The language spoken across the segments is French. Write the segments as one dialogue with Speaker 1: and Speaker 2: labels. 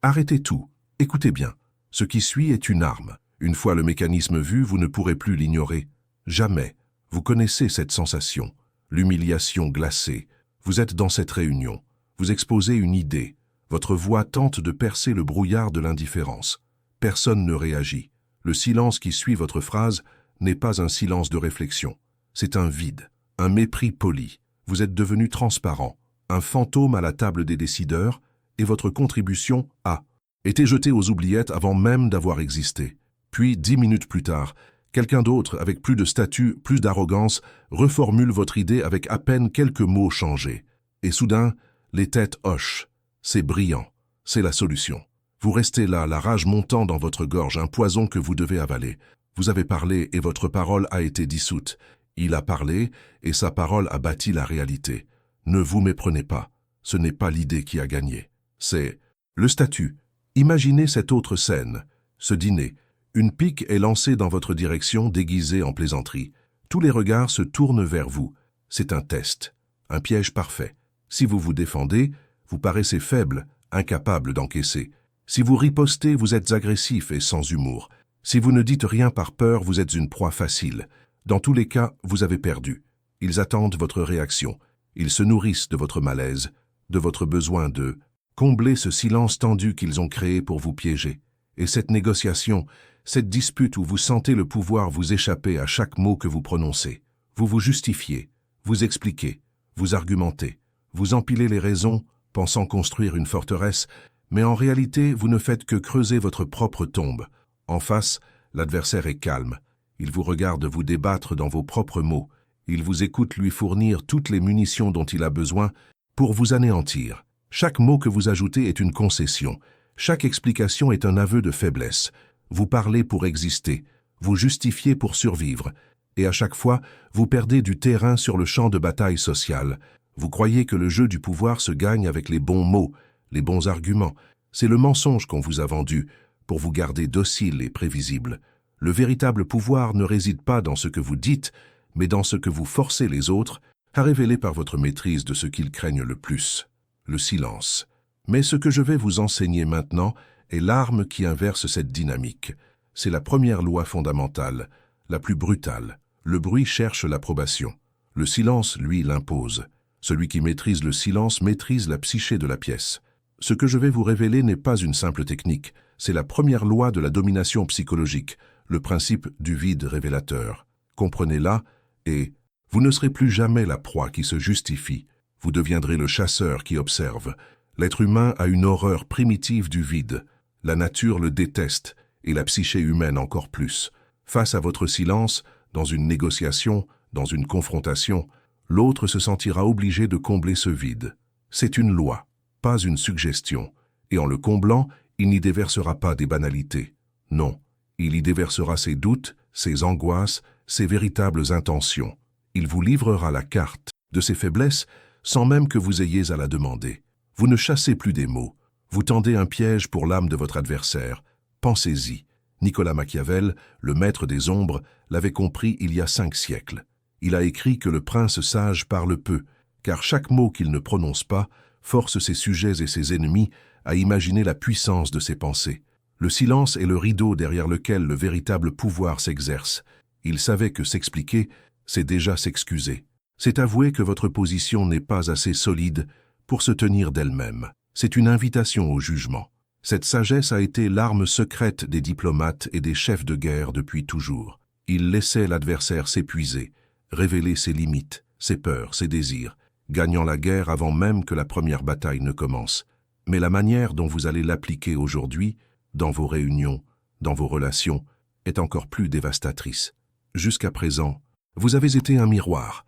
Speaker 1: Arrêtez tout. Écoutez bien. Ce qui suit est une arme. Une fois le mécanisme vu, vous ne pourrez plus l'ignorer. Jamais. Vous connaissez cette sensation. L'humiliation glacée. Vous êtes dans cette réunion. Vous exposez une idée. Votre voix tente de percer le brouillard de l'indifférence. Personne ne réagit. Le silence qui suit votre phrase n'est pas un silence de réflexion. C'est un vide, un mépris poli. Vous êtes devenu transparent, un fantôme à la table des décideurs, et votre contribution a été jetée aux oubliettes avant même d'avoir existé. Puis, 10 minutes plus tard, quelqu'un d'autre, avec plus de statut, plus d'arrogance, reformule votre idée avec à peine quelques mots changés. Et soudain, les têtes hochent. C'est brillant. C'est la solution. Vous restez là, la rage montant dans votre gorge, un poison que vous devez avaler. Vous avez parlé et votre parole a été dissoute. Il a parlé et sa parole a bâti la réalité. Ne vous méprenez pas. Ce n'est pas l'idée qui a gagné. C'est le statut. Imaginez cette autre scène. Ce dîner. Une pique est lancée dans votre direction déguisée en plaisanterie. Tous les regards se tournent vers vous. C'est un test. Un piège parfait. Si vous vous défendez, vous paraissez faible, incapable d'encaisser. Si vous ripostez, vous êtes agressif et sans humour. Si vous ne dites rien par peur, vous êtes une proie facile. Dans tous les cas, vous avez perdu. Ils attendent votre réaction. Ils se nourrissent de votre malaise, de votre besoin de combler ce silence tendu qu'ils ont créé pour vous piéger. Et cette négociation, cette dispute où vous sentez le pouvoir vous échapper à chaque mot que vous prononcez. Vous vous justifiez, vous expliquez, vous argumentez, vous empilez les raisons, pensant construire une forteresse, mais en réalité, vous ne faites que creuser votre propre tombe. En face, l'adversaire est calme. Il vous regarde vous débattre dans vos propres mots. Il vous écoute lui fournir toutes les munitions dont il a besoin pour vous anéantir. Chaque mot que vous ajoutez est une concession. Chaque explication est un aveu de faiblesse. Vous parlez pour exister. Vous justifiez pour survivre. Et à chaque fois, vous perdez du terrain sur le champ de bataille sociale. Vous croyez que le jeu du pouvoir se gagne avec les bons mots, les bons arguments. C'est le mensonge qu'on vous a vendu pour vous garder docile et prévisible. Le véritable pouvoir ne réside pas dans ce que vous dites, mais dans ce que vous forcez les autres à révéler par votre maîtrise de ce qu'ils craignent le plus, le silence. Mais ce que je vais vous enseigner maintenant est l'arme qui inverse cette dynamique. C'est la première loi fondamentale, la plus brutale. Le bruit cherche l'approbation. Le silence, lui, l'impose. Celui qui maîtrise le silence maîtrise la psyché de la pièce. Ce que je vais vous révéler n'est pas une simple technique, c'est la première loi de la domination psychologique, le principe du vide révélateur. Comprenez-la et vous ne serez plus jamais la proie qui se justifie. Vous deviendrez le chasseur qui observe. L'être humain a une horreur primitive du vide. La nature le déteste et la psyché humaine encore plus. Face à votre silence, dans une négociation, dans une confrontation, l'autre se sentira obligé de combler ce vide. C'est une loi, pas une suggestion. Et en le comblant, il n'y déversera pas des banalités. Non, il y déversera ses doutes, ses angoisses, ses véritables intentions. Il vous livrera la carte de ses faiblesses sans même que vous ayez à la demander. Vous ne chassez plus des mots. Vous tendez un piège pour l'âme de votre adversaire. Pensez-y. Nicolas Machiavel, le maître des ombres, l'avait compris il y a 5 siècles. Il a écrit que le prince sage parle peu, car chaque mot qu'il ne prononce pas force ses sujets et ses ennemis à imaginer la puissance de ses pensées. Le silence est le rideau derrière lequel le véritable pouvoir s'exerce. Il savait que s'expliquer, c'est déjà s'excuser. C'est avouer que votre position n'est pas assez solide pour se tenir d'elle-même. C'est une invitation au jugement. Cette sagesse a été l'arme secrète des diplomates et des chefs de guerre depuis toujours. Ils laissaient l'adversaire s'épuiser, révéler ses limites, ses peurs, ses désirs, gagnant la guerre avant même que la première bataille ne commence. Mais la manière dont vous allez l'appliquer aujourd'hui, dans vos réunions, dans vos relations, est encore plus dévastatrice. Jusqu'à présent, vous avez été un miroir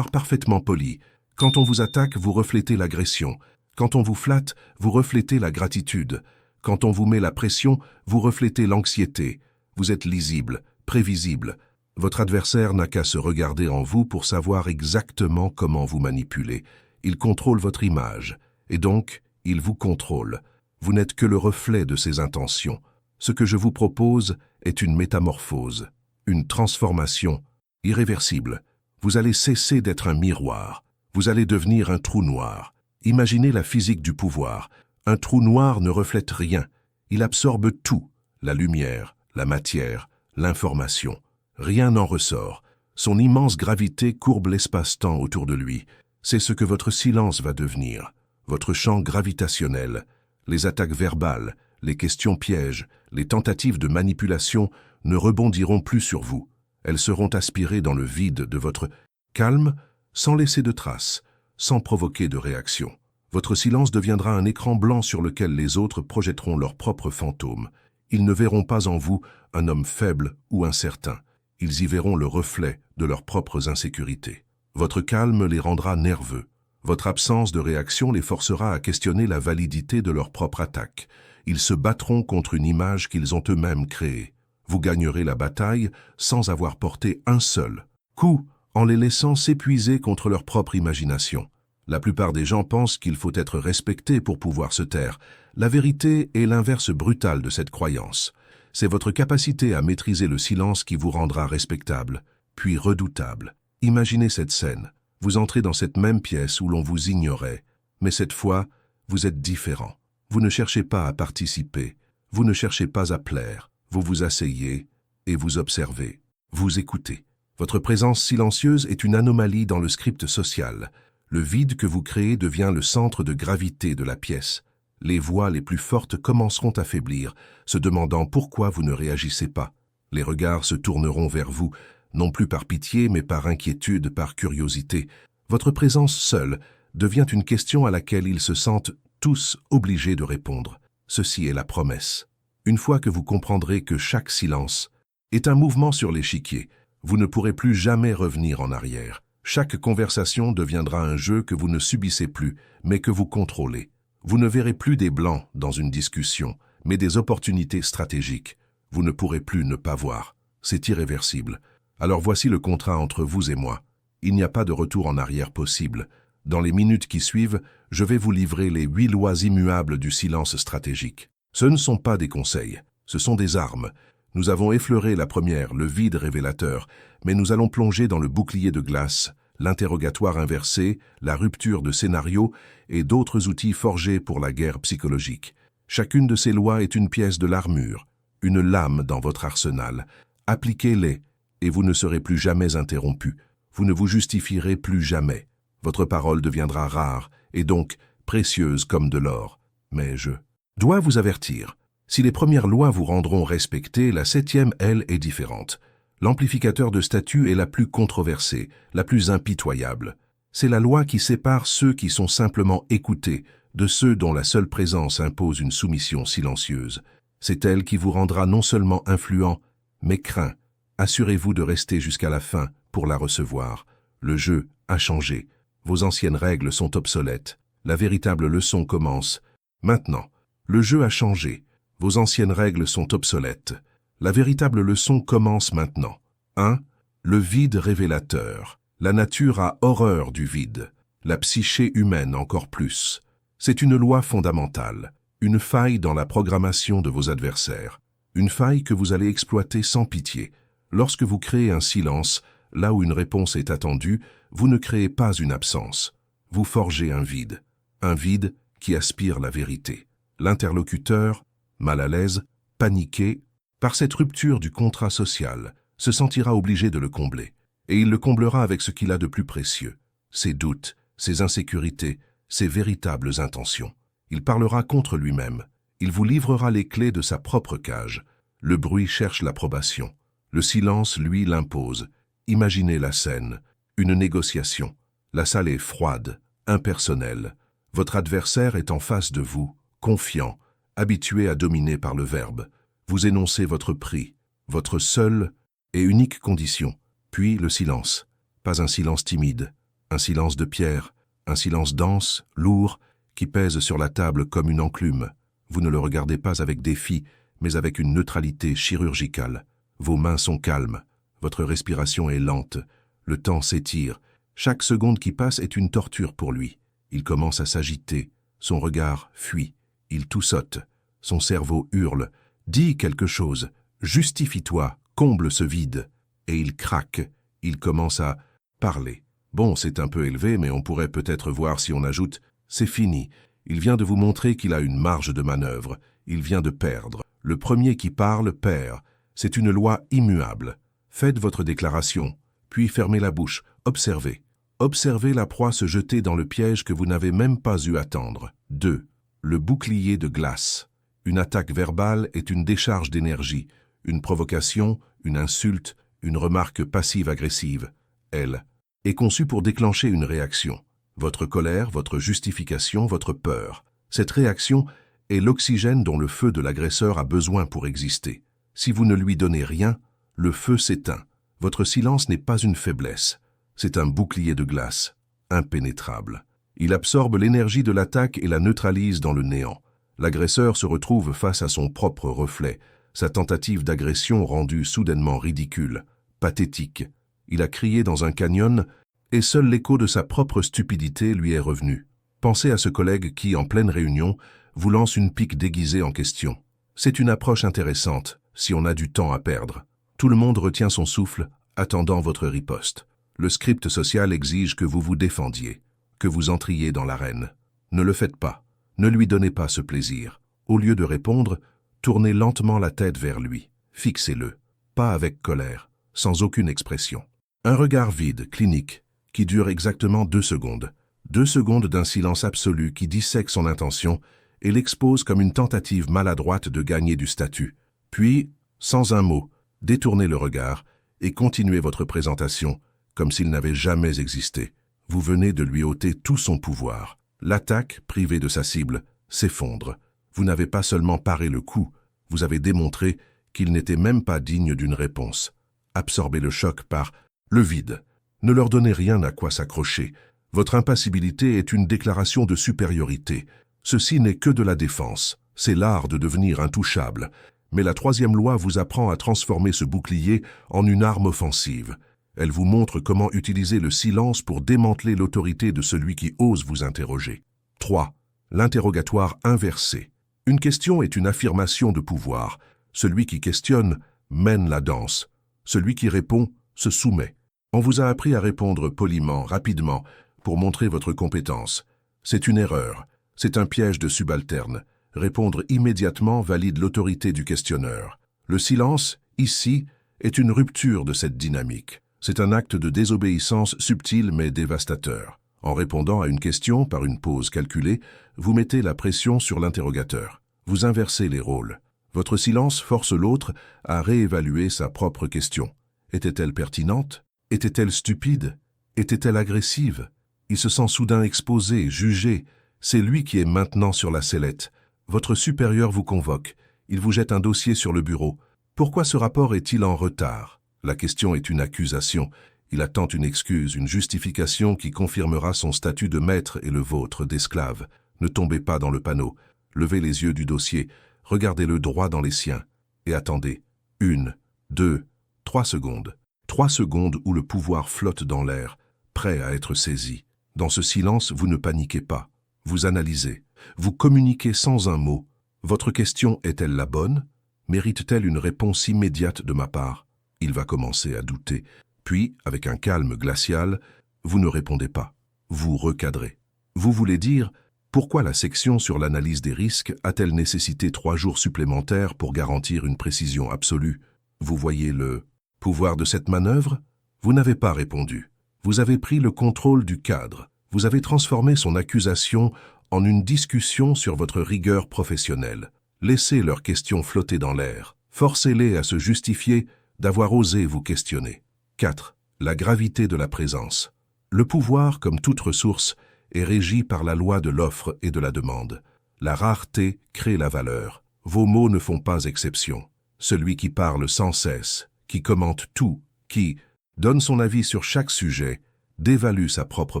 Speaker 1: parfaitement poli. Quand on vous attaque, vous reflétez l'agression. Quand on vous flatte, vous reflétez la gratitude. Quand on vous met la pression, vous reflétez l'anxiété. Vous êtes lisible, prévisible. Votre adversaire n'a qu'à se regarder en vous pour savoir exactement comment vous manipuler. Il contrôle votre image, et donc, il vous contrôle. Vous n'êtes que le reflet de ses intentions. Ce que je vous propose est une métamorphose, une transformation irréversible. Vous allez cesser d'être un miroir. Vous allez devenir un trou noir. Imaginez la physique du pouvoir. Un trou noir ne reflète rien. Il absorbe tout, la lumière, la matière, l'information. Rien n'en ressort. Son immense gravité courbe l'espace-temps autour de lui. C'est ce que votre silence va devenir. Votre champ gravitationnel. Les attaques verbales, les questions pièges, les tentatives de manipulation ne rebondiront plus sur vous. Elles seront aspirées dans le vide de votre calme, sans laisser de traces, sans provoquer de réaction. Votre silence deviendra un écran blanc sur lequel les autres projetteront leurs propres fantômes. Ils ne verront pas en vous un homme faible ou incertain. Ils y verront le reflet de leurs propres insécurités. Votre calme les rendra nerveux. Votre absence de réaction les forcera à questionner la validité de leur propre attaque. Ils se battront contre une image qu'ils ont eux-mêmes créée. Vous gagnerez la bataille sans avoir porté un seul coup, en les laissant s'épuiser contre leur propre imagination. La plupart des gens pensent qu'il faut être respecté pour pouvoir se taire. La vérité est l'inverse brutal de cette croyance. C'est votre capacité à maîtriser le silence qui vous rendra respectable, puis redoutable. Imaginez cette scène. Vous entrez dans cette même pièce où l'on vous ignorait, mais cette fois, vous êtes différent. Vous ne cherchez pas à participer, vous ne cherchez pas à plaire. Vous vous asseyez et vous observez, vous écoutez. Votre présence silencieuse est une anomalie dans le script social. Le vide que vous créez devient le centre de gravité de la pièce. Les voix les plus fortes commenceront à faiblir, se demandant pourquoi vous ne réagissez pas. Les regards se tourneront vers vous, non plus par pitié, mais par inquiétude, par curiosité. Votre présence seule devient une question à laquelle ils se sentent tous obligés de répondre. Ceci est la promesse. Une fois que vous comprendrez que chaque silence est un mouvement sur l'échiquier, vous ne pourrez plus jamais revenir en arrière. Chaque conversation deviendra un jeu que vous ne subissez plus, mais que vous contrôlez. Vous ne verrez plus des blancs dans une discussion, mais des opportunités stratégiques. Vous ne pourrez plus ne pas voir. C'est irréversible. Alors voici le contrat entre vous et moi. Il n'y a pas de retour en arrière possible. Dans les minutes qui suivent, je vais vous livrer les 8 lois immuables du silence stratégique. Ce ne sont pas des conseils, ce sont des armes. Nous avons effleuré la première, le vide révélateur, mais nous allons plonger dans le bouclier de glace, l'interrogatoire inversé, la rupture de scénario et d'autres outils forgés pour la guerre psychologique. Chacune de ces lois est une pièce de l'armure, une lame dans votre arsenal. Appliquez-les et vous ne serez plus jamais interrompu. Vous ne vous justifierez plus jamais. Votre parole deviendra rare et donc précieuse comme de l'or. Mais je dois vous avertir. Si les premières lois vous rendront respecter, la 7e, elle, est différente. L'amplificateur de statut est la plus controversée, la plus impitoyable. C'est la loi qui sépare ceux qui sont simplement écoutés de ceux dont la seule présence impose une soumission silencieuse. C'est elle qui vous rendra non seulement influent, mais craint. Assurez-vous de rester jusqu'à la fin pour la recevoir. Le jeu a changé. Vos anciennes règles sont obsolètes. La véritable leçon commence. Maintenant, le jeu a changé. Vos anciennes règles sont obsolètes. La véritable leçon commence maintenant. 1. Le vide révélateur. La nature a horreur du vide. La psyché humaine encore plus. C'est une loi fondamentale. Une faille dans la programmation de vos adversaires. Une faille que vous allez exploiter sans pitié. Lorsque vous créez un silence, là où une réponse est attendue, vous ne créez pas une absence. Vous forgez un vide. Un vide qui aspire la vérité. L'interlocuteur, mal à l'aise, paniqué, par cette rupture du contrat social, se sentira obligé de le combler. Et il le comblera avec ce qu'il a de plus précieux, ses doutes, ses insécurités, ses véritables intentions. Il parlera contre lui-même. Il vous livrera les clés de sa propre cage. Le bruit cherche l'approbation. Le silence, lui, l'impose. Imaginez la scène. Une négociation. La salle est froide, impersonnelle. Votre adversaire est en face de vous, confiant, habitué à dominer par le verbe. Vous énoncez votre prix, votre seule et unique condition. Puis le silence. Pas un silence timide, un silence de pierre, un silence dense, lourd, qui pèse sur la table comme une enclume. Vous ne le regardez pas avec défi, mais avec une neutralité chirurgicale. Vos mains sont calmes, votre respiration est lente, le temps s'étire. Chaque seconde qui passe est une torture pour lui. Il commence à s'agiter, son regard fuit, il toussote, son cerveau hurle. Dis quelque chose, justifie-toi, comble ce vide. Et il craque, il commence à parler. Bon, c'est un peu élevé, mais on pourrait peut-être voir si on ajoute « c'est fini ». Il vient de vous montrer qu'il a une marge de manœuvre. Il vient de perdre. Le premier qui parle perd. C'est une loi immuable. Faites votre déclaration, puis fermez la bouche. Observez. Observez la proie se jeter dans le piège que vous n'avez même pas eu à tendre. 2. Le bouclier de glace. Une attaque verbale est une décharge d'énergie. Une provocation, une insulte, une remarque passive-agressive. Elle est conçue pour déclencher une réaction. Votre colère, votre justification, votre peur. Cette réaction est l'oxygène dont le feu de l'agresseur a besoin pour exister. Si vous ne lui donnez rien, le feu s'éteint. Votre silence n'est pas une faiblesse. C'est un bouclier de glace, impénétrable. Il absorbe l'énergie de l'attaque et la neutralise dans le néant. L'agresseur se retrouve face à son propre reflet, sa tentative d'agression rendue soudainement ridicule, pathétique. Il a crié dans un canyon et seul l'écho de sa propre stupidité lui est revenu. Pensez à ce collègue qui, en pleine réunion, vous lance une pique déguisée en question. C'est une approche intéressante, si on a du temps à perdre. Tout le monde retient son souffle, attendant votre riposte. Le script social exige que vous vous défendiez, que vous entriez dans l'arène. Ne le faites pas. Ne lui donnez pas ce plaisir. Au lieu de répondre, tournez lentement la tête vers lui. Fixez-le. Pas avec colère, sans aucune expression. Un regard vide, clinique, qui dure exactement 2 secondes. 2 secondes d'un silence absolu qui dissèque son intention et l'expose comme une tentative maladroite de gagner du statut. Puis, sans un mot, détournez le regard et continuez votre présentation comme s'il n'avait jamais existé. Vous venez de lui ôter tout son pouvoir. L'attaque, privée de sa cible, s'effondre. Vous n'avez pas seulement paré le coup, vous avez démontré qu'il n'était même pas digne d'une réponse. Absorbez le choc par le vide. Ne leur donnez rien à quoi s'accrocher. Votre impassibilité est une déclaration de supériorité. Ceci n'est que de la défense. C'est l'art de devenir intouchable. Mais la 3e loi vous apprend à transformer ce bouclier en une arme offensive. Elle vous montre comment utiliser le silence pour démanteler l'autorité de celui qui ose vous interroger. 3. L'interrogatoire inversé. Une question est une affirmation de pouvoir. Celui qui questionne mène la danse. Celui qui répond se soumet. On vous a appris à répondre poliment, rapidement, pour montrer votre compétence. C'est une erreur. C'est un piège de subalterne. Répondre immédiatement valide l'autorité du questionneur. Le silence, ici, est une rupture de cette dynamique. C'est un acte de désobéissance subtil mais dévastateur. En répondant à une question par une pause calculée, vous mettez la pression sur l'interrogateur. Vous inversez les rôles. Votre silence force l'autre à réévaluer sa propre question. Était-elle pertinente? Était-elle stupide? Était-elle agressive? Il se sent soudain exposé, jugé. C'est lui qui est maintenant sur la sellette. Votre supérieur vous convoque. Il vous jette un dossier sur le bureau. Pourquoi ce rapport est-il en retard? La question est une accusation. Il attend une excuse, une justification qui confirmera son statut de maître et le vôtre d'esclave. Ne tombez pas dans le panneau. Levez les yeux du dossier. Regardez-le droit dans les siens. Et attendez. 1, 2, 3 secondes. 3 secondes où le pouvoir flotte dans l'air, prêt à être saisi. Dans ce silence, vous ne paniquez pas. Vous analysez. Vous communiquez sans un mot. Votre question est-elle la bonne? Mérite-t-elle une réponse immédiate de ma part? Il va commencer à douter. Puis, avec un calme glacial, vous ne répondez pas. Vous recadrez. Vous voulez dire, pourquoi la section sur l'analyse des risques a-t-elle nécessité 3 jours supplémentaires pour garantir une précision absolue? Vous voyez le pouvoir de cette manœuvre? Vous n'avez pas répondu. Vous avez pris le contrôle du cadre. Vous avez transformé son accusation en une discussion sur votre rigueur professionnelle. Laissez leurs questions flotter dans l'air. Forcez-les à se justifier d'avoir osé vous questionner. 4. La gravité de la présence. Le pouvoir, comme toute ressource, est régi par la loi de l'offre et de la demande. La rareté crée la valeur. Vos mots ne font pas exception. Celui qui parle sans cesse, qui commente tout, qui donne son avis sur chaque sujet, dévalue sa propre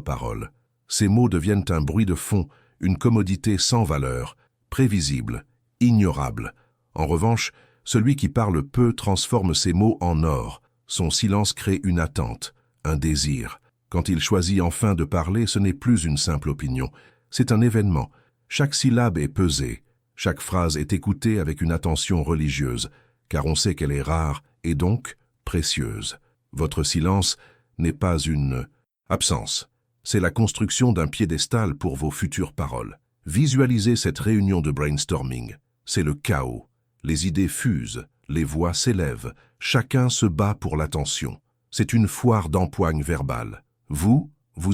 Speaker 1: parole. Ces mots deviennent un bruit de fond, une commodité sans valeur, prévisible, ignorable. En revanche, celui qui parle peu transforme ses mots en or. Son silence crée une attente, un désir. Quand il choisit enfin de parler, ce n'est plus une simple opinion. C'est un événement. Chaque syllabe est pesée. Chaque phrase est écoutée avec une attention religieuse, car on sait qu'elle est rare et donc précieuse. Votre silence n'est pas une absence. C'est la construction d'un piédestal pour vos futures paroles. Visualisez cette réunion de brainstorming. C'est le chaos. Les idées fusent, les voix s'élèvent, chacun se bat pour l'attention. C'est une foire d'empoigne verbale. Vous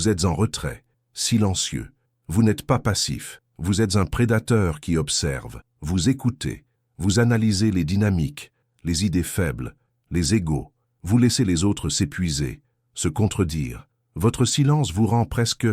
Speaker 1: êtes en retrait, silencieux. Vous n'êtes pas passif. Vous êtes un prédateur qui observe. Vous écoutez. Vous analysez les dynamiques, les idées faibles, les égos. Vous laissez les autres s'épuiser, se contredire. Votre silence vous rend presque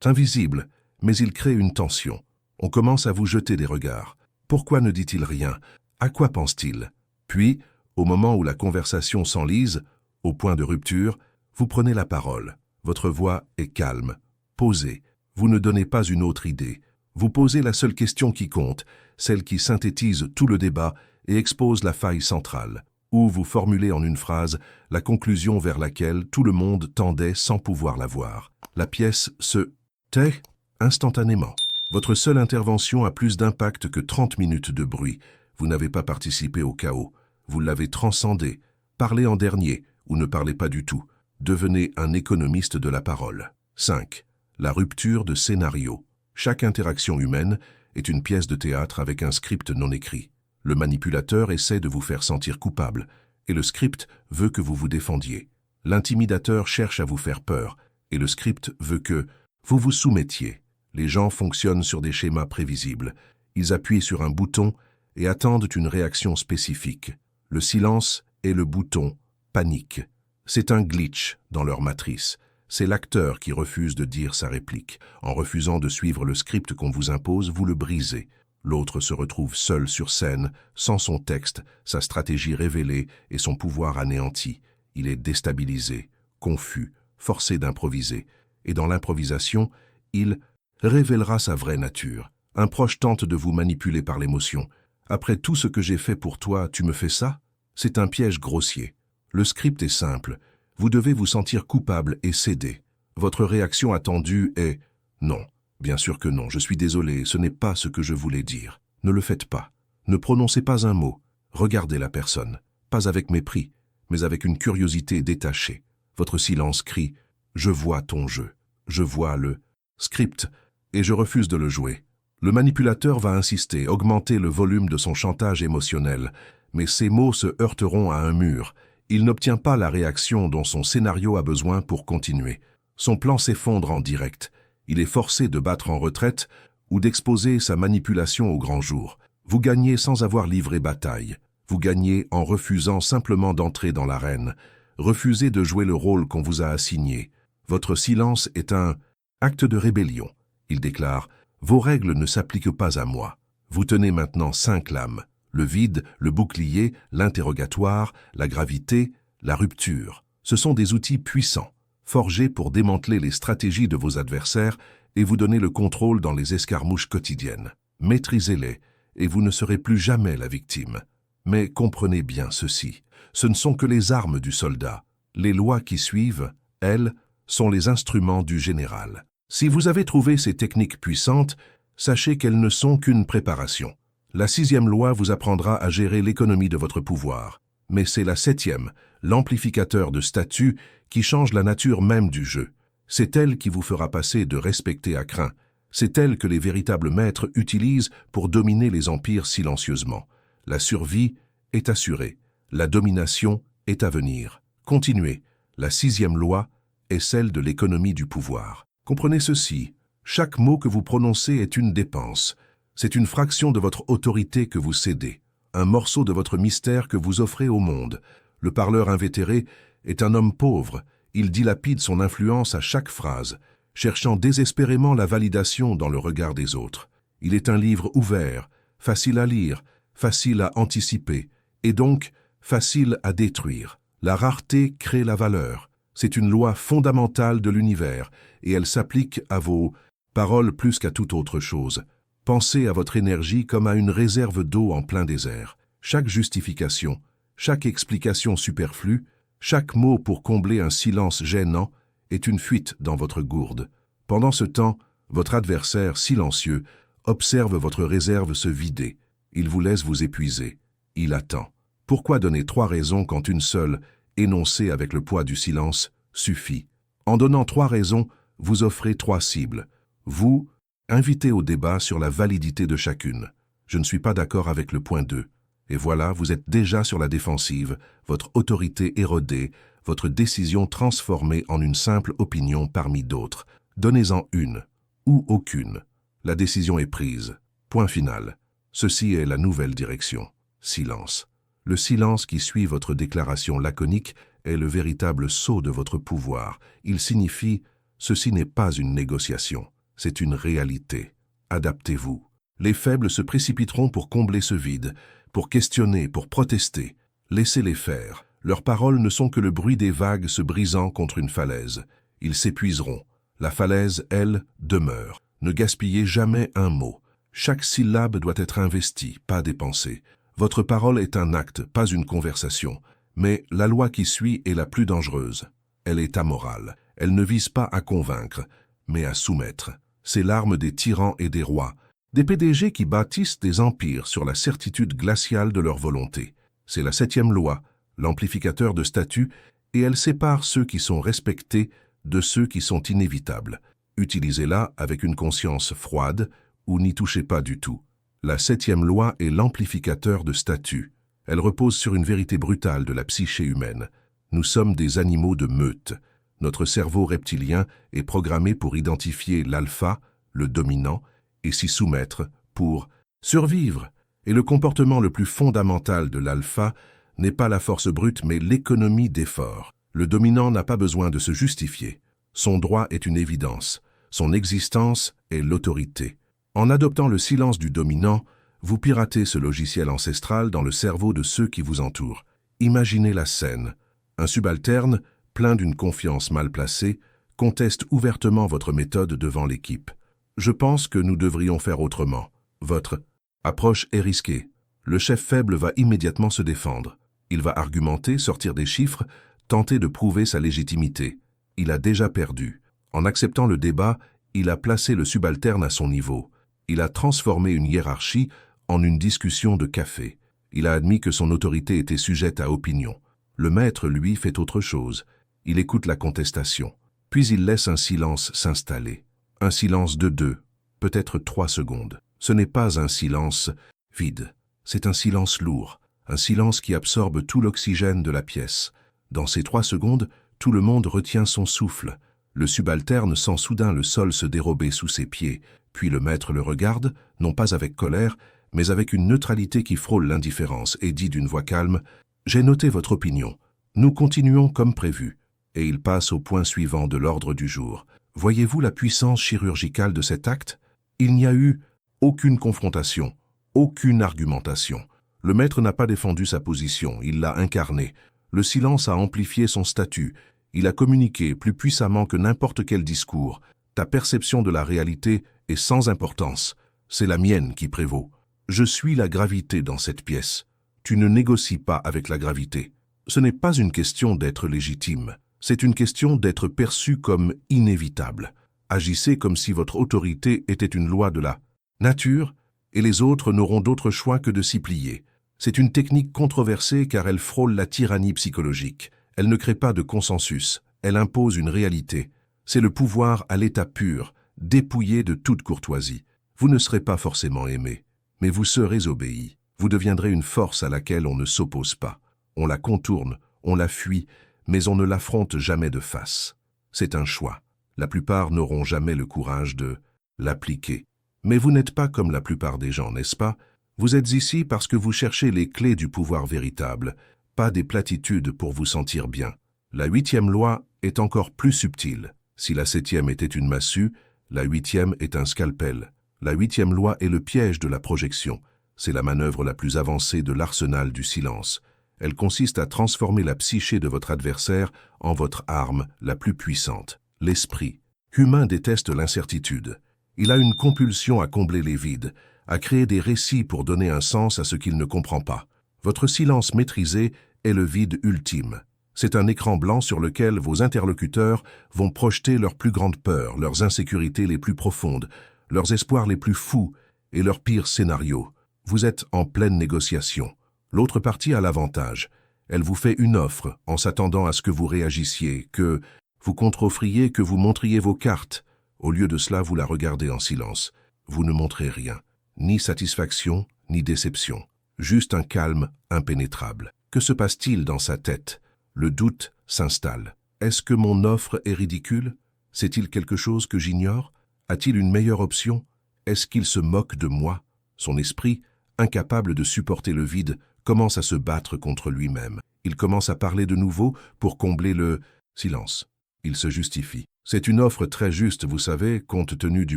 Speaker 1: invisible, mais il crée une tension. On commence à vous jeter des regards. Pourquoi ne dit-il rien? À quoi pense-t-il? Puis, au moment où la conversation s'enlise, au point de rupture, vous prenez la parole. Votre voix est calme, posée. Vous ne donnez pas une autre idée. Vous posez la seule question qui compte, celle qui synthétise tout le débat et expose la faille centrale. Ou vous formulez en une phrase la conclusion vers laquelle tout le monde tendait sans pouvoir la voir. La pièce se tait instantanément. Votre seule intervention a plus d'impact que 30 minutes de bruit. Vous n'avez pas participé au chaos. Vous l'avez transcendé. Parlez en dernier ou ne parlez pas du tout. Devenez un économiste de la parole. 5. La rupture de scénario. Chaque interaction humaine est une pièce de théâtre avec un script non écrit. Le manipulateur essaie de vous faire sentir coupable, et le script veut que vous vous défendiez. L'intimidateur cherche à vous faire peur, et le script veut que vous vous soumettiez. Les gens fonctionnent sur des schémas prévisibles. Ils appuient sur un bouton et attendent une réaction spécifique. Le silence est le bouton panique. C'est un glitch dans leur matrice. C'est l'acteur qui refuse de dire sa réplique. En refusant de suivre le script qu'on vous impose, vous le brisez. L'autre se retrouve seul sur scène, sans son texte, sa stratégie révélée et son pouvoir anéanti. Il est déstabilisé, confus, forcé d'improviser. Et dans l'improvisation, il révélera sa vraie nature. Un proche tente de vous manipuler par l'émotion. Après tout ce que j'ai fait pour toi, tu me fais ça? C'est un piège grossier. Le script est simple. Vous devez vous sentir coupable et céder. Votre réaction attendue est « Non, bien sûr que non, je suis désolé, ce n'est pas ce que je voulais dire. » Ne le faites pas. Ne prononcez pas un mot. Regardez la personne. Pas avec mépris, mais avec une curiosité détachée. Votre silence crie « Je vois ton jeu. Je vois le script et je refuse de le jouer. » Le manipulateur va insister, augmenter le volume de son chantage émotionnel, mais ses mots se heurteront à un mur. Il n'obtient pas la réaction dont son scénario a besoin pour continuer. Son plan s'effondre en direct. Il est forcé de battre en retraite ou d'exposer sa manipulation au grand jour. Vous gagnez sans avoir livré bataille. Vous gagnez en refusant simplement d'entrer dans l'arène. Refusez de jouer le rôle qu'on vous a assigné. Votre silence est un acte de rébellion. Il déclare « Vos règles ne s'appliquent pas à moi. Vous tenez maintenant 5 lames. Le vide, le bouclier, l'interrogatoire, la gravité, la rupture. Ce sont des outils puissants, forgés pour démanteler les stratégies de vos adversaires et vous donner le contrôle dans les escarmouches quotidiennes. Maîtrisez-les et vous ne serez plus jamais la victime. Mais comprenez bien ceci, ce ne sont que les armes du soldat. Les lois qui suivent, elles, sont les instruments du général. Si vous avez trouvé ces techniques puissantes, sachez qu'elles ne sont qu'une préparation. La 6e loi vous apprendra à gérer l'économie de votre pouvoir. Mais c'est la 7e, l'amplificateur de statut, qui change la nature même du jeu. C'est elle qui vous fera passer de respecté à craint. C'est elle que les véritables maîtres utilisent pour dominer les empires silencieusement. La survie est assurée. La domination est à venir. Continuez. La 6e loi est celle de l'économie du pouvoir. Comprenez ceci. Chaque mot que vous prononcez est une dépense. C'est une fraction de votre autorité que vous cédez, un morceau de votre mystère que vous offrez au monde. Le parleur invétéré est un homme pauvre. Il dilapide son influence à chaque phrase, cherchant désespérément la validation dans le regard des autres. Il est un livre ouvert, facile à lire, facile à anticiper, et donc facile à détruire. La rareté crée la valeur. C'est une loi fondamentale de l'univers, et elle s'applique à vos paroles plus qu'à toute autre chose. Pensez à votre énergie comme à une réserve d'eau en plein désert. Chaque justification, chaque explication superflue, chaque mot pour combler un silence gênant est une fuite dans votre gourde. Pendant ce temps, votre adversaire silencieux observe votre réserve se vider. Il vous laisse vous épuiser. Il attend. Pourquoi donner 3 raisons quand une seule, énoncée avec le poids du silence, suffit? En donnant 3 raisons, vous offrez 3 cibles. Vous Invitez au débat sur la validité de chacune. Je ne suis pas d'accord avec le point 2. Et voilà, vous êtes déjà sur la défensive, votre autorité érodée, votre décision transformée en une simple opinion parmi d'autres. Donnez-en une, ou aucune. La décision est prise. Point final. Ceci est la nouvelle direction. Silence. Le silence qui suit votre déclaration laconique est le véritable sceau de votre pouvoir. Il signifie « ceci n'est pas une négociation, c'est une réalité. Adaptez-vous ». Les faibles se précipiteront pour combler ce vide, pour questionner, pour protester. Laissez-les faire. Leurs paroles ne sont que le bruit des vagues se brisant contre une falaise. Ils s'épuiseront. La falaise, elle, demeure. Ne gaspillez jamais un mot. Chaque syllabe doit être investie, pas dépensée. Votre parole est un acte, pas une conversation. Mais la loi qui suit est la plus dangereuse. Elle est amorale. Elle ne vise pas à convaincre, mais à soumettre. C'est l'arme des tyrans et des rois, des PDG qui bâtissent des empires sur la certitude glaciale de leur volonté. C'est la 7e loi, l'amplificateur de statut, et elle sépare ceux qui sont respectés de ceux qui sont inévitables. Utilisez-la avec une conscience froide ou n'y touchez pas du tout. La 7e loi est l'amplificateur de statut. Elle repose sur une vérité brutale de la psyché humaine. Nous sommes des animaux de meute. Notre cerveau reptilien est programmé pour identifier l'alpha, le dominant, et s'y soumettre pour survivre. Et le comportement le plus fondamental de l'alpha n'est pas la force brute mais l'économie d'effort. Le dominant n'a pas besoin de se justifier. Son droit est une évidence. Son existence est l'autorité. En adoptant le silence du dominant, vous piratez ce logiciel ancestral dans le cerveau de ceux qui vous entourent. Imaginez la scène. Un subalterne, plein d'une confiance mal placée, conteste ouvertement votre méthode devant l'équipe. Je pense que nous devrions faire autrement. Votre approche est risquée. Le chef faible va immédiatement se défendre. Il va argumenter, sortir des chiffres, tenter de prouver sa légitimité. Il a déjà perdu. En acceptant le débat, il a placé le subalterne à son niveau. Il a transformé une hiérarchie en une discussion de café. Il a admis que son autorité était sujette à opinion. Le maître, lui, fait autre chose. Il écoute la contestation. Puis il laisse un silence s'installer. Un silence de 2, peut-être 3 secondes. Ce n'est pas un silence vide. C'est un silence lourd. Un silence qui absorbe tout l'oxygène de la pièce. Dans ces 3 secondes, tout le monde retient son souffle. Le subalterne sent soudain le sol se dérober sous ses pieds. Puis le maître le regarde, non pas avec colère, mais avec une neutralité qui frôle l'indifférence, et dit d'une voix calme « J'ai noté votre opinion. Nous continuons comme prévu. » Et il passe au point suivant de l'ordre du jour. Voyez-vous la puissance chirurgicale de cet acte? Il n'y a eu aucune confrontation, aucune argumentation. Le maître n'a pas défendu sa position, il l'a incarnée. Le silence a amplifié son statut. Il a communiqué plus puissamment que n'importe quel discours. Ta perception de la réalité est sans importance. C'est la mienne qui prévaut. Je suis la gravité dans cette pièce. Tu ne négocies pas avec la gravité. Ce n'est pas une question d'être légitime. C'est une question d'être perçu comme inévitable. Agissez comme si votre autorité était une loi de la nature, et les autres n'auront d'autre choix que de s'y plier. C'est une technique controversée car elle frôle la tyrannie psychologique. Elle ne crée pas de consensus, elle impose une réalité. C'est le pouvoir à l'état pur, dépouillé de toute courtoisie. Vous ne serez pas forcément aimé, mais vous serez obéi. Vous deviendrez une force à laquelle on ne s'oppose pas. On la contourne, on la fuit, mais on ne l'affronte jamais de face. C'est un choix. La plupart n'auront jamais le courage de l'appliquer. Mais vous n'êtes pas comme la plupart des gens, n'est-ce pas? Vous êtes ici parce que vous cherchez les clés du pouvoir véritable, pas des platitudes pour vous sentir bien. La 8e loi est encore plus subtile. Si la 7e était une massue, la 8e est un scalpel. La 8e loi est le piège de la projection. C'est la manœuvre la plus avancée de l'arsenal du silence. Elle consiste à transformer la psyché de votre adversaire en votre arme la plus puissante. L'esprit humain déteste l'incertitude. Il a une compulsion à combler les vides, à créer des récits pour donner un sens à ce qu'il ne comprend pas. Votre silence maîtrisé est le vide ultime. C'est un écran blanc sur lequel vos interlocuteurs vont projeter leurs plus grandes peurs, leurs insécurités les plus profondes, leurs espoirs les plus fous et leurs pires scénarios. Vous êtes en pleine négociation. L'autre partie a l'avantage. Elle vous fait une offre en s'attendant à ce que vous réagissiez, que vous contre-offriez, que vous montriez vos cartes. Au lieu de cela, vous la regardez en silence. vous ne montrez rien. Ni satisfaction, ni déception. Juste un calme impénétrable. Que se passe-t-il dans sa tête? Le doute s'installe. Est-ce que mon offre est ridicule? C'est-il quelque chose que j'ignore? A-t-il une meilleure option? Est-ce qu'il se moque de moi? Son esprit, incapable de supporter le vide, commence à se battre contre lui-même. Il commence à parler de nouveau pour combler le silence. Il se justifie. C'est une offre très juste, vous savez, compte tenu du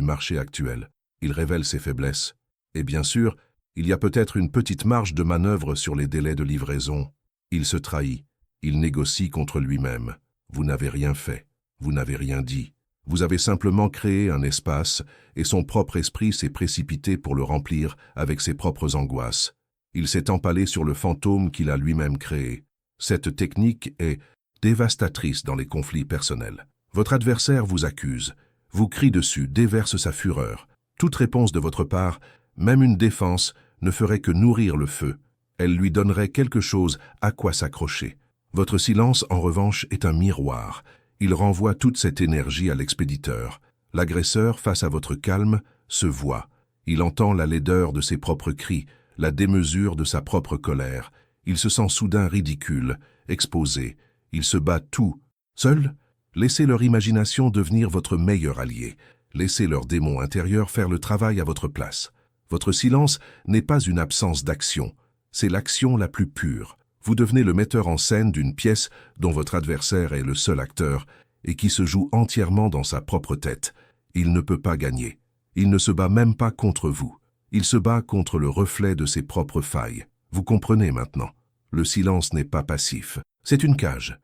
Speaker 1: marché actuel. Il révèle ses faiblesses. Et bien sûr, il y a peut-être une petite marge de manœuvre sur les délais de livraison. Il se trahit. Il négocie contre lui-même. Vous n'avez rien fait. Vous n'avez rien dit. Vous avez simplement créé un espace et son propre esprit s'est précipité pour le remplir avec ses propres angoisses. Il s'est empalé sur le fantôme qu'il a lui-même créé. Cette technique est dévastatrice dans les conflits personnels. Votre adversaire vous accuse, vous crie dessus, déverse sa fureur. Toute réponse de votre part, même une défense, ne ferait que nourrir le feu. Elle lui donnerait quelque chose à quoi s'accrocher. Votre silence, en revanche, est un miroir. Il renvoie toute cette énergie à l'expéditeur. L'agresseur, face à votre calme, se voit. Il entend la laideur de ses propres cris, la démesure de sa propre colère. Il se sent soudain ridicule, exposé. Il se bat tout. Seul, laissez leur imagination devenir votre meilleur allié. Laissez leur démon intérieur faire le travail à votre place. Votre silence n'est pas une absence d'action, c'est l'action la plus pure. Vous devenez le metteur en scène d'une pièce dont votre adversaire est le seul acteur et qui se joue entièrement dans sa propre tête. Il ne peut pas gagner. Il ne se bat même pas contre vous. Il se bat contre le reflet de ses propres failles. Vous comprenez maintenant. Le silence n'est pas passif. C'est une cage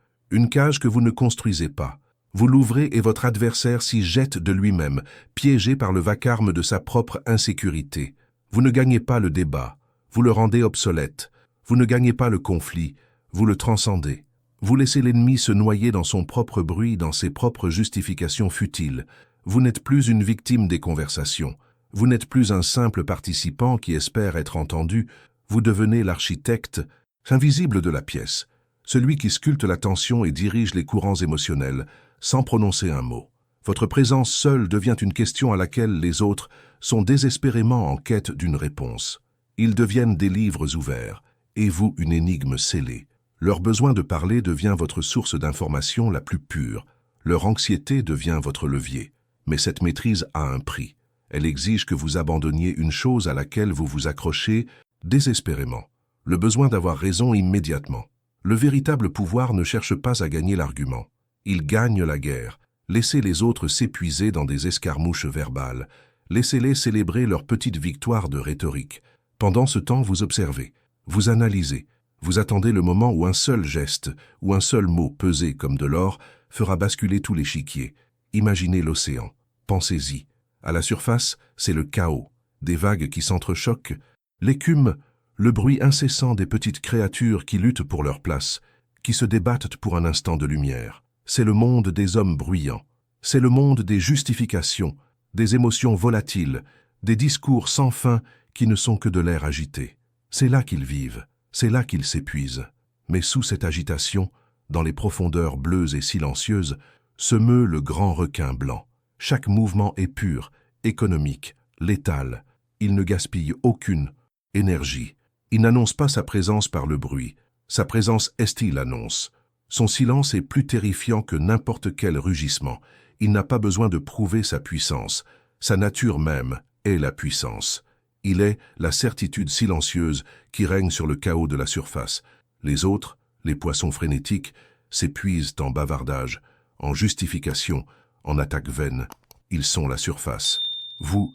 Speaker 1: que vous ne construisez pas. Vous l'ouvrez et votre adversaire s'y jette de lui-même, piégé par le vacarme de sa propre insécurité. Vous ne gagnez pas le débat, vous le rendez obsolète. Vous ne gagnez pas le conflit, vous le transcendez. Vous laissez l'ennemi se noyer dans son propre bruit, dans ses propres justifications futiles. Vous n'êtes plus une victime des conversations. Vous n'êtes plus un simple participant qui espère être entendu. Vous devenez l'architecte invisible de la pièce, celui qui sculpte la tension et dirige les courants émotionnels, sans prononcer un mot. Votre présence seule devient une question à laquelle les autres sont désespérément en quête d'une réponse. Ils deviennent des livres ouverts, et vous une énigme scellée. Leur besoin de parler devient votre source d'information la plus pure. Leur anxiété devient votre levier. Mais cette maîtrise a un prix. Elle exige que vous abandonniez une chose à laquelle vous vous accrochez désespérément. Le besoin d'avoir raison immédiatement. Le véritable pouvoir ne cherche pas à gagner l'argument. Il gagne la guerre. Laissez les autres s'épuiser dans des escarmouches verbales. Laissez-les célébrer leur petite victoire de rhétorique. Pendant ce temps, vous observez, vous analysez, vous attendez le moment où un seul geste, ou un seul mot pesé comme de l'or, fera basculer tout l'échiquier. Imaginez l'océan. Pensez-y. À la surface, c'est le chaos. Des vagues qui s'entrechoquent. L'écume, le bruit incessant des petites créatures qui luttent pour leur place, qui se débattent pour un instant de lumière. C'est le monde des hommes bruyants. C'est le monde des justifications, des émotions volatiles, des discours sans fin qui ne sont que de l'air agité. C'est là qu'ils vivent, c'est là qu'ils s'épuisent. Mais sous cette agitation, dans les profondeurs bleues et silencieuses, se meut le grand requin blanc. Chaque mouvement est pur, économique, létal. Il ne gaspille aucune énergie. Il n'annonce pas sa présence par le bruit. Sa présence est-il l'annonce. Son silence est plus terrifiant que n'importe quel rugissement. Il n'a pas besoin de prouver sa puissance. Sa nature même est la puissance. Il est la certitude silencieuse qui règne sur le chaos de la surface. Les autres, les poissons frénétiques, s'épuisent en bavardage, en justification, en attaques vaines. Ils sont la surface. Vous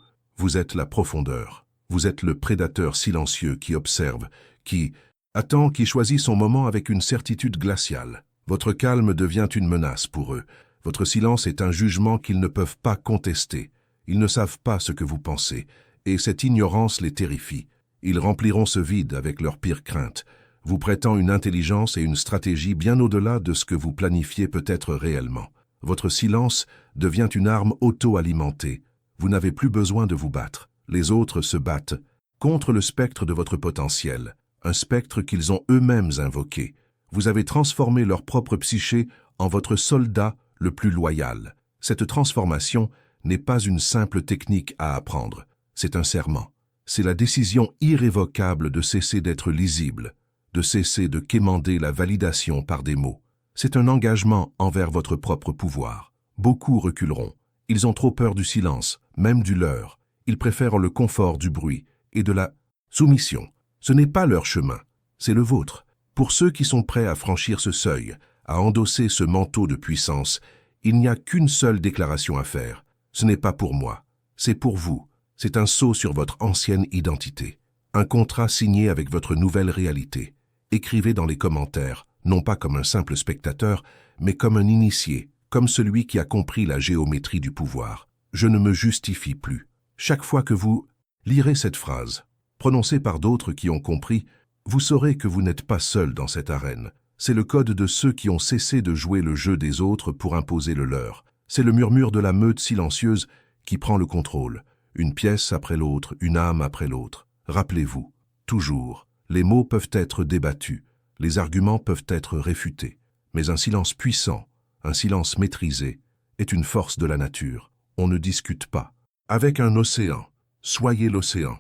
Speaker 1: êtes la profondeur. Vous êtes le prédateur silencieux qui observe, qui attend, qui choisit son moment avec une certitude glaciale. Votre calme devient une menace pour eux. Votre silence est un jugement qu'ils ne peuvent pas contester. Ils ne savent pas ce que vous pensez, et cette ignorance les terrifie. Ils rempliront ce vide avec leurs pires craintes, vous prêtant une intelligence et une stratégie bien au-delà de ce que vous planifiez peut-être réellement. Votre silence devient une arme auto-alimentée. Vous n'avez plus besoin de vous battre. Les autres se battent contre le spectre de votre potentiel, un spectre qu'ils ont eux-mêmes invoqué. Vous avez transformé leur propre psyché en votre soldat le plus loyal. Cette transformation n'est pas une simple technique à apprendre. c'est un serment. C'est la décision irrévocable de cesser d'être lisible, de cesser de quémander la validation par des mots. C'est un engagement envers votre propre pouvoir. Beaucoup reculeront. Ils ont trop peur du silence, même du leur. Ils préfèrent le confort du bruit et de la soumission. Ce n'est pas leur chemin, c'est le vôtre. Pour ceux qui sont prêts à franchir ce seuil, à endosser ce manteau de puissance, il n'y a qu'une seule déclaration à faire. Ce n'est pas pour moi, c'est pour vous. C'est un saut sur votre ancienne identité. Un contrat signé avec votre nouvelle réalité. Écrivez dans les commentaires, non pas comme un simple spectateur, mais comme un initié, comme celui qui a compris la géométrie du pouvoir. Je ne me justifie plus. Chaque fois que vous lirez cette phrase, prononcée par d'autres qui ont compris, vous saurez que vous n'êtes pas seul dans cette arène. C'est le code de ceux qui ont cessé de jouer le jeu des autres pour imposer le leur. C'est le murmure de la meute silencieuse qui prend le contrôle. Une pièce après l'autre, une âme après l'autre. Rappelez-vous, toujours, les mots peuvent être débattus, les arguments peuvent être réfutés, mais un silence puissant, un silence maîtrisé, est une force de la nature. On ne discute pas. Avec un océan, soyez l'océan.